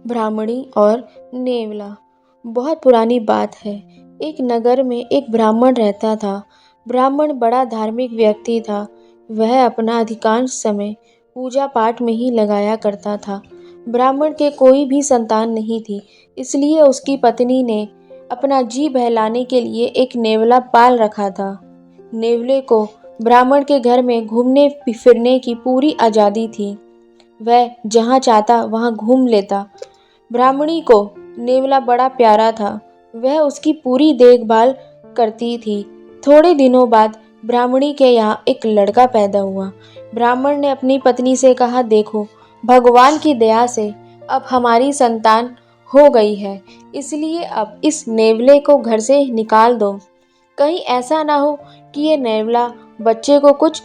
ब्राह्मणी और नेवला। बहुत पुरानी बात है। एक नगर में एक ब्राह्मण रहता था। ब्राह्मण बड़ा धार्मिक व्यक्ति था। वह अपना अधिकांश समय पूजा पाठ में ही लगाया करता था। ब्राह्मण के कोई भी संतान नहीं थी, इसलिए उसकी पत्नी ने अपना जी बहलाने के लिए एक नेवला पाल रखा था। नेवले को ब्राह्मण के घर में घूमने फिरने की पूरी आज़ादी थी। वह जहाँ चाहता वहाँ घूम लेता। ब्राह्मणी को नेवला बड़ा प्यारा था। वह उसकी पूरी देखभाल करती थी। थोड़े दिनों बाद ब्राह्मणी के यहाँ एक लड़का पैदा हुआ। ब्राह्मण ने अपनी पत्नी से कहा, देखो, भगवान की दया से अब हमारी संतान हो गई है, इसलिए अब इस नेवले को घर से निकाल दो। कहीं ऐसा ना हो कि ये नेवला बच्चे को कुछ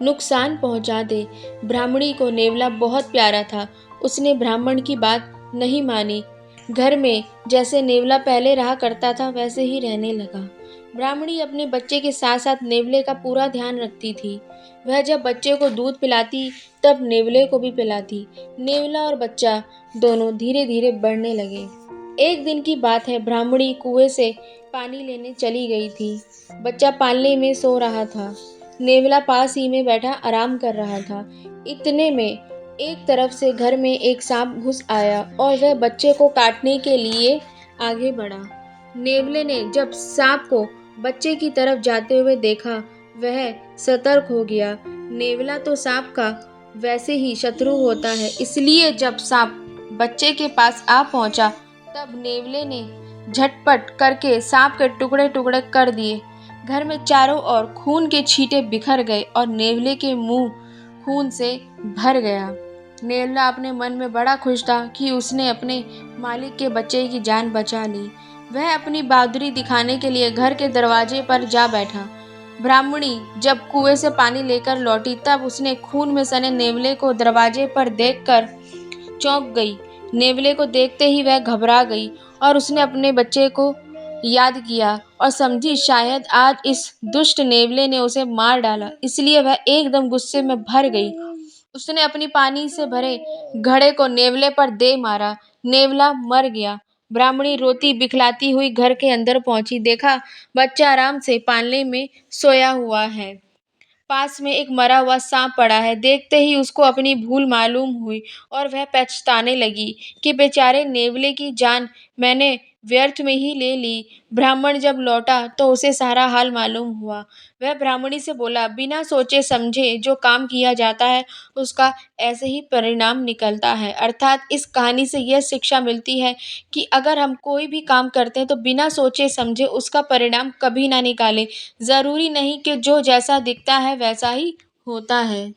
नुकसान पहुंचा दे। ब्राह्मणी को नेवला बहुत प्यारा था। उसने ब्राह्मण की बात नहीं मानी। घर में जैसे नेवला पहले रहा करता था वैसे ही रहने लगा। ब्राह्मणी अपने बच्चे के साथ साथ नेवले का पूरा ध्यान रखती थी। वह जब बच्चे को दूध पिलाती तब नेवले को भी पिलाती। नेवला और बच्चा दोनों धीरे धीरे बढ़ने लगे। एक दिन की बात है, ब्राह्मणी कुएं से पानी लेने चली गई थी। बच्चा पालने में सो रहा था। नेवला पास ही में बैठा आराम कर रहा था। इतने में एक तरफ से घर में एक सांप घुस आया और वह बच्चे को काटने के लिए आगे बढ़ा। नेवले ने जब सांप को बच्चे की तरफ जाते हुए देखा, वह सतर्क हो गया। नेवला तो सांप का वैसे ही शत्रु होता है, इसलिए जब सांप बच्चे के पास आ पहुंचा तब नेवले ने झटपट करके सांप के टुकड़े टुकड़े कर दिए। घर में चारों ओर खून के छींटे बिखर गए और नेवले के मुंह खून से भर गया। नेवला अपने मन में बड़ा खुश था कि उसने अपने मालिक के बच्चे की जान बचा ली। वह अपनी बहादुरी दिखाने के लिए घर के दरवाजे पर जा बैठा। ब्राह्मणी जब कुएं से पानी लेकर लौटी तब उसने खून में सने नेवले को दरवाजे पर देखकर चौंक गई। नेवले को देखते ही वह घबरा गई और उसने अपने बच्चे को याद किया और समझी शायद आज इस दुष्ट नेवले ने उसे मार डाला, इसलिए वह एकदम गुस्से में भर गई। उसने अपनी पानी से भरे घड़े को नेवले पर दे मारा। नेवला मर गया। ब्राह्मणी रोती बिखलाती हुई घर के अंदर पहुंची। देखा, बच्चा आराम से पालने में सोया हुआ है। पास में एक मरा हुआ सांप पड़ा है। देखते ही उसको अपनी भूल मालूम हुई और वह पछताने लगी कि बेचारे नेवले की जान मैंने व्यर्थ में ही ले ली। ब्राह्मण जब लौटा तो उसे सारा हाल मालूम हुआ। वह ब्राह्मणी से बोला, बिना सोचे समझे जो काम किया जाता है उसका ऐसे ही परिणाम निकलता है। अर्थात इस कहानी से यह शिक्षा मिलती है कि अगर हम कोई भी काम करते हैं तो बिना सोचे समझे उसका परिणाम कभी ना निकालें। ज़रूरी नहीं कि जो जैसा दिखता है वैसा ही होता है।